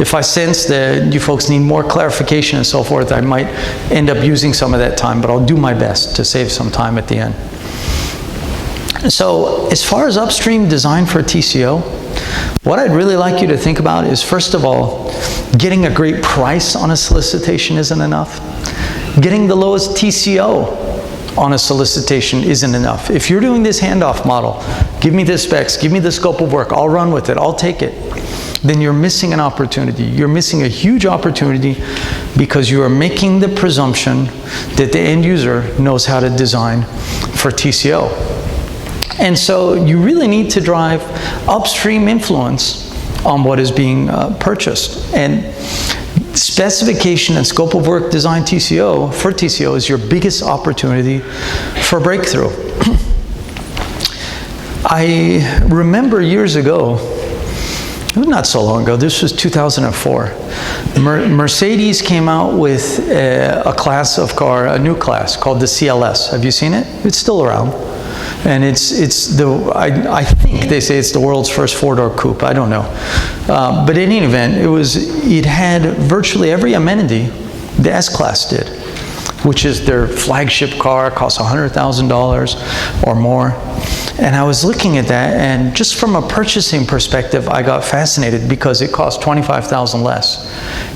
if I sense that you folks need more clarification and so forth, I might end up using some of that time, but I'll do my best to save some time at the end. So as far as upstream design for TCO, what I'd really like you to think about is, first of all, getting a great price on a solicitation isn't enough. Getting the lowest TCO on a solicitation isn't enough. If you're doing this handoff model, give me the specs, give me the scope of work, I'll run with it, I'll take it, then you're missing an opportunity. You're missing a huge opportunity because you are making the presumption that the end user knows how to design for TCO. And so you really need to drive upstream influence on what is being purchased. And specification and scope of work design TCO, for TCO, is your biggest opportunity for breakthrough. I remember years ago, not so long ago, this was 2004, Mercedes came out with a class of car, a new class called the CLS. Have you seen it? It's still around. And I think they say it's the world's first four-door coupe. I don't know. But in any event, it had virtually every amenity the S-Class did, which is their flagship car, costs $100,000 or more. And I was looking at that, and just from a purchasing perspective, I got fascinated because it cost $25,000 less.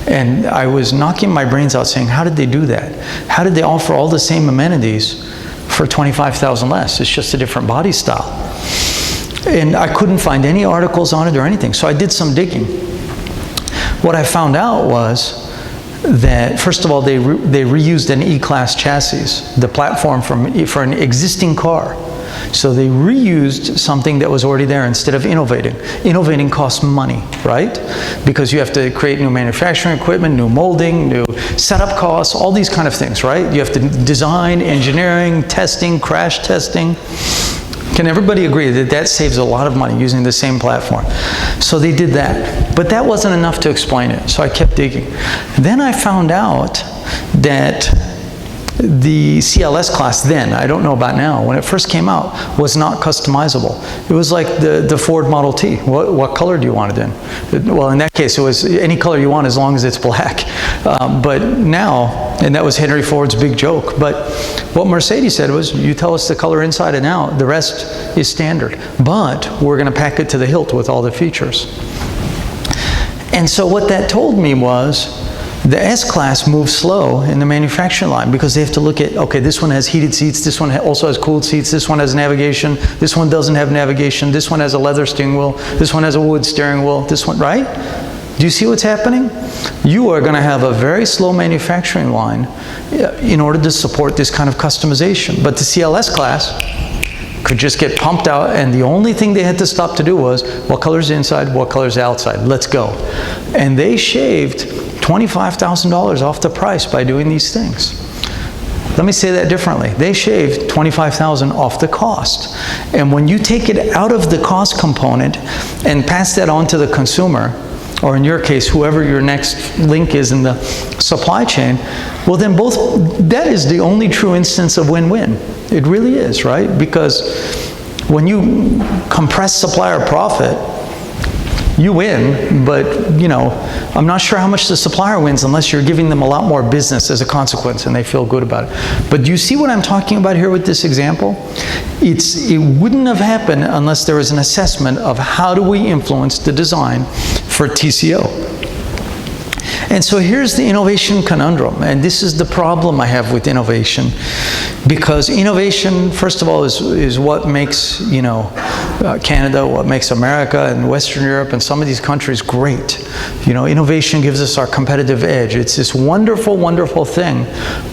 And I was knocking my brains out saying, how did they do that? How did they offer all the same amenities for $25,000 less? It's just a different body style. And I couldn't find any articles on it or anything, so I did some digging. What I found out was that, first of all, they reused an E-Class chassis, the platform for an existing car. So they reused something that was already there instead of innovating. Innovating costs money, right? Because you have to create new manufacturing equipment, new molding, new setup costs, all these kind of things, right? You have to design, engineering, testing, crash testing. Can everybody agree that that saves a lot of money using the same platform? So they did that. But that wasn't enough to explain it, so I kept digging. Then I found out that the CLS class then, I don't know about now, when it first came out, was not customizable. It was like the Ford Model T. What color do you want it in? Well, in that case, it was any color you want as long as it's black. But now, and that was Henry Ford's big joke, but what Mercedes said was, you tell us the color inside and out, the rest is standard. But we're going to pack it to the hilt with all the features. And so what that told me was, the S-Class moves slow in the manufacturing line because they have to look at, okay, this one has heated seats, this one also has cooled seats, this one has navigation, this one doesn't have navigation, this one has a leather steering wheel, this one has a wood steering wheel, this one, right? Do you see what's happening? You are going to have a very slow manufacturing line in order to support this kind of customization. But the CLS class could just get pumped out, and the only thing they had to stop to do was, what color's inside, what color's outside, let's go. And they shaved $25,000 off the price by doing these things. Let me say that differently. They shaved $25,000 off the cost. And when you take it out of the cost component and pass that on to the consumer, or in your case, whoever your next link is in the supply chain, well then that is the only true instance of win-win. It really is, right? Because when you compress supplier profit, you win, but you know, I'm not sure how much the supplier wins unless you're giving them a lot more business as a consequence and they feel good about it. But do you see what I'm talking about here with this example? It wouldn't have happened unless there was an assessment of how do we influence the design for TCO. And so here's the innovation conundrum, and this is the problem I have with innovation, because innovation, first of all, is what makes, you know, Canada, what makes America and Western Europe and some of these countries great. You know, innovation gives us our competitive edge. It's this wonderful, wonderful thing,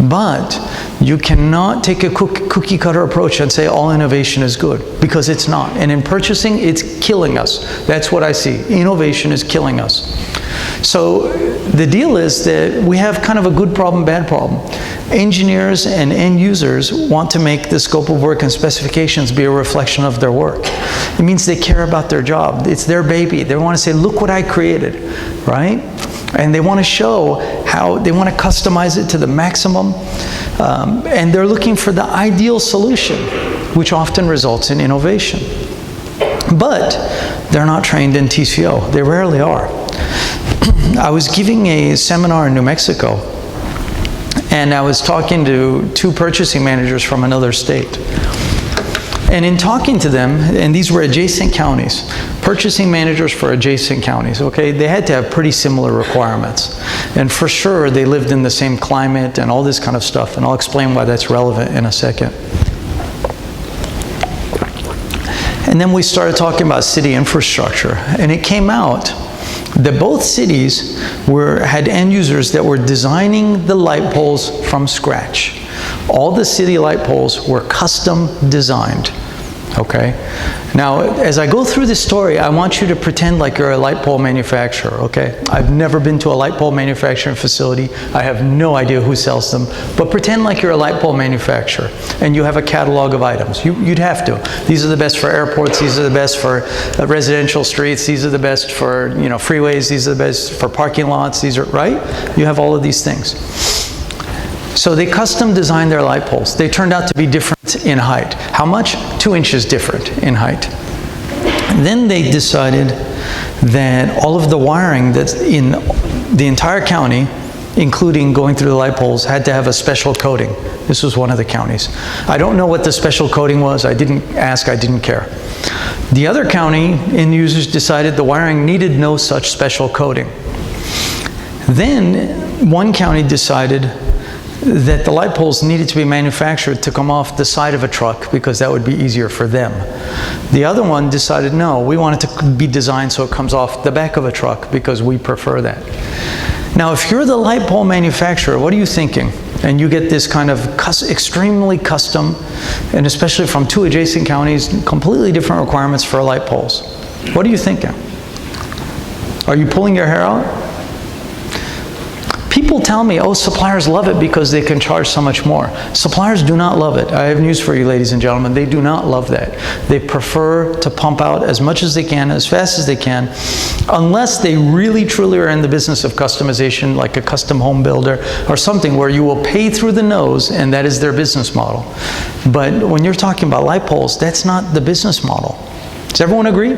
but you cannot take a cookie cutter approach and say all innovation is good, because it's not. And in purchasing, it's killing us. That's what I see. Innovation is killing us. So the deal is that we have kind of a good problem, bad problem. Engineers and end users want to make the scope of work and specifications be a reflection of their work. It means they care about their job. It's their baby. They want to say, look what I created, right? And they want to show how, they want to customize it to the maximum. And they're looking for the ideal solution, which often results in innovation. But they're not trained in TCO. They rarely are. I was giving a seminar in New Mexico, and I was talking to 2 purchasing managers from another state. And in talking to them, and these were adjacent counties, purchasing managers for adjacent counties, okay, they had to have pretty similar requirements. And for sure, they lived in the same climate and all this kind of stuff, and I'll explain why that's relevant in a second. And then we started talking about city infrastructure, and it came out that both cities had end users that were designing the light poles from scratch. All the city light poles were custom designed, okay? Now, as I go through this story, I want you to pretend like you're a light pole manufacturer, okay? I've never been to a light pole manufacturing facility. I have no idea who sells them, but pretend like you're a light pole manufacturer and you have a catalog of items. You'd have to. These are the best for airports. These are the best for residential streets. These are the best for, you know, freeways. These are the best for parking lots. These are, right? You have all of these things. So they custom designed their light poles. They turned out to be different in height. How much? 2 inches different in height. Then they decided that all of the wiring that's in the entire county, including going through the light poles, had to have a special coating. This was one of the counties. I don't know what the special coating was. I didn't ask, I didn't care. The other county end users decided the wiring needed no such special coating. Then one county decided that the light poles needed to be manufactured to come off the side of a truck because that would be easier for them. The other one decided, no, we want it to be designed so it comes off the back of a truck because we prefer that. Now, if you're the light pole manufacturer, what are you thinking? And you get this kind of extremely custom, and especially from 2 adjacent counties, completely different requirements for light poles. What are you thinking? Are you pulling your hair out? People tell me, oh, suppliers love it because they can charge so much more. Suppliers do not love it. I have news for you, ladies and gentlemen. They do not love that. They prefer to pump out as much as they can, as fast as they can, unless they really, truly are in the business of customization, like a custom home builder or something where you will pay through the nose, and that is their business model. But when you're talking about light poles, that's not the business model. Does everyone agree?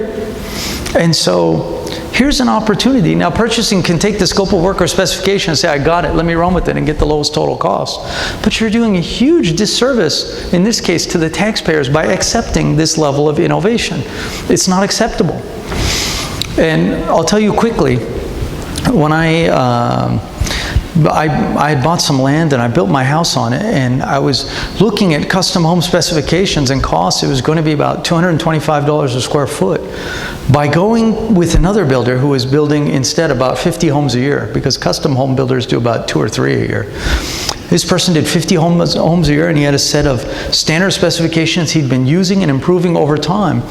And so here's an opportunity. Now, purchasing can take the scope of work or specification and say, I got it, let me run with it and get the lowest total cost. But you're doing a huge disservice, in this case, to the taxpayers by accepting this level of innovation. It's not acceptable. And I'll tell you quickly, when I bought some land and I built my house on it, and I was looking at custom home specifications and costs. It was going to be about $225 a square foot. By going with another builder who was building instead about 50 homes a year, because custom home builders do about 2 or 3 a year. This person did 50 homes a year, and he had a set of standard specifications he'd been using and improving over time.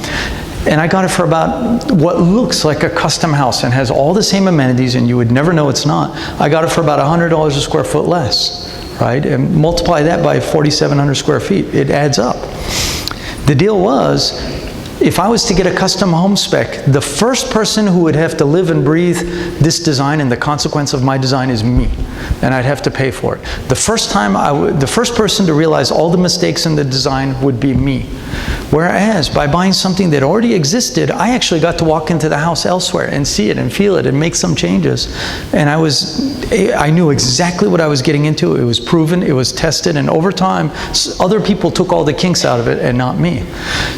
And I got it for about what looks like a custom house and has all the same amenities, and you would never know it's not. I got it for about $100 a square foot less, right? And multiply that by 4,700 square feet. It adds up. The deal was, if I was to get a custom home spec, the first person who would have to live and breathe this design and the consequence of my design is me, and I'd have to pay for it. The first person to realize all the mistakes in the design would be me. Whereas by buying something that already existed, I actually got to walk into the house elsewhere and see it and feel it and make some changes. And I knew exactly what I was getting into. It was proven, it was tested, and over time, other people took all the kinks out of it and not me.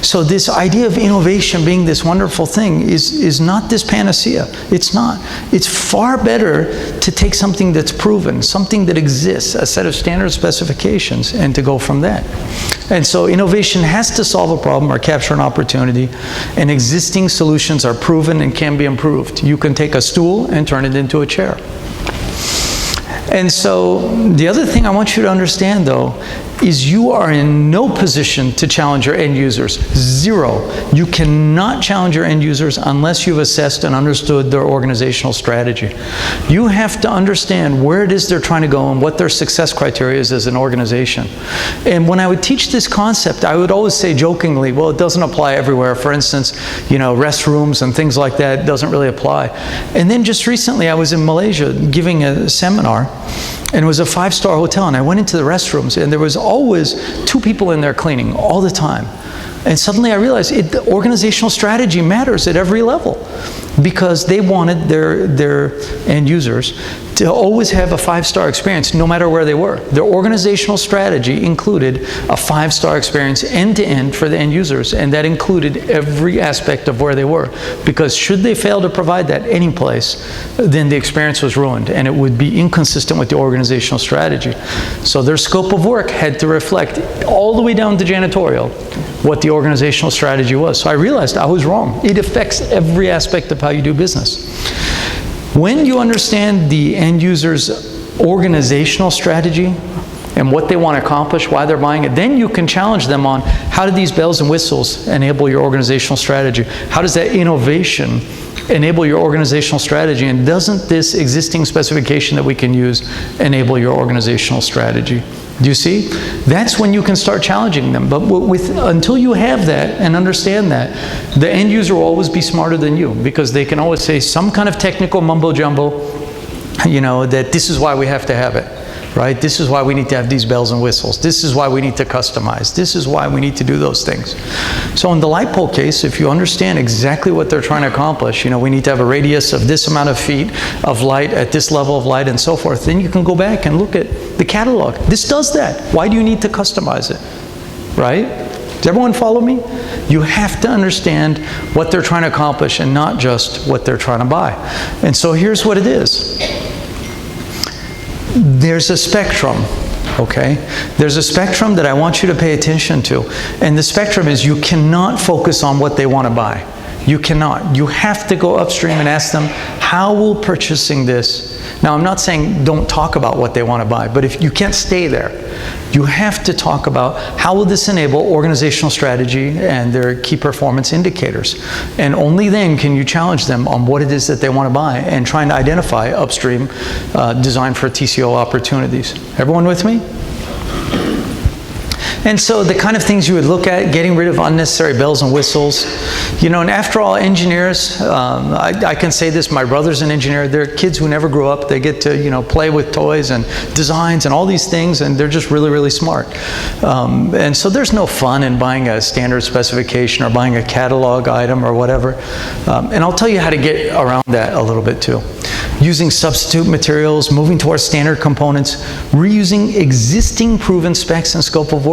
So this idea of innovation being this wonderful thing is not this panacea. It's not. It's far better to take something that's proven, something that exists, a set of standard specifications, and to go from that. And so innovation has to solve a problem or capture an opportunity, and existing solutions are proven and can be improved. You can take a stool and turn it into a chair. And so the other thing I want you to understand, though, is you are in no position to challenge your end users. Zero. You cannot challenge your end users unless you've assessed and understood their organizational strategy. You have to understand where it is they're trying to go and what their success criteria is as an organization. And when I would teach this concept, I would always say jokingly, well, it doesn't apply everywhere. For instance, restrooms and things like that doesn't really apply. And then just recently, I was in Malaysia giving a seminar, and it was a 5-star hotel, and I went into the restrooms, and there was always 2 people in there cleaning all the time. And suddenly I realized the organizational strategy matters at every level. because they wanted their end users to always have a 5-star experience no matter where they were. Their organizational strategy included a 5-star experience end-to-end for the end users, and that included every aspect of where they were, because should they fail to provide that any place, then the experience was ruined and it would be inconsistent with the organizational strategy. So their scope of work had to reflect all the way down to janitorial what the organizational strategy was. So I realized I was wrong. It affects every aspect of how you do business. When you understand the end user's organizational strategy and what they want to accomplish, why they're buying it, then you can challenge them on how do these bells and whistles enable your organizational strategy? How does that innovation enable your organizational strategy? And doesn't this existing specification that we can use enable your organizational strategy? Do you see? That's when you can start challenging them. But until you have that and understand that, the end user will always be smarter than you, because they can always say some kind of technical mumbo jumbo, you know, that this is why we have to have it, right? This is why we need to have these bells and whistles. This is why we need to customize. This is why we need to do those things. So in the light pole case, if you understand exactly what they're trying to accomplish, you know, we need to have a radius of this amount of feet of light at this level of light and so forth, then you can go back and look at the catalog. This does that. Why do you need to customize it, right? Does everyone follow me? You have to understand what they're trying to accomplish and not just what they're trying to buy. And so here's what it is. There's a spectrum, okay? There's a spectrum that I want you to pay attention to. And the spectrum is you cannot focus on what they want to buy. You cannot. You have to go upstream and ask them, how will purchasing this? Now, I'm not saying don't talk about what they want to buy, but if you can't stay there, you have to talk about how will this enable organizational strategy and their key performance indicators. And only then can you challenge them on what it is that they want to buy and trying to identify upstream design for TCO opportunities. Everyone with me? And so the kind of things you would look at, getting rid of unnecessary bells and whistles. You know, and after all, engineers, I can say this, my brother's an engineer, they're kids who never grew up. They get to, you know, play with toys and designs and all these things, and they're just really, really smart. And so there's no fun in buying a standard specification or buying a catalog item or whatever. And I'll tell you how to get around that a little bit too. Using substitute materials, moving towards standard components, reusing existing proven specs and scope of work.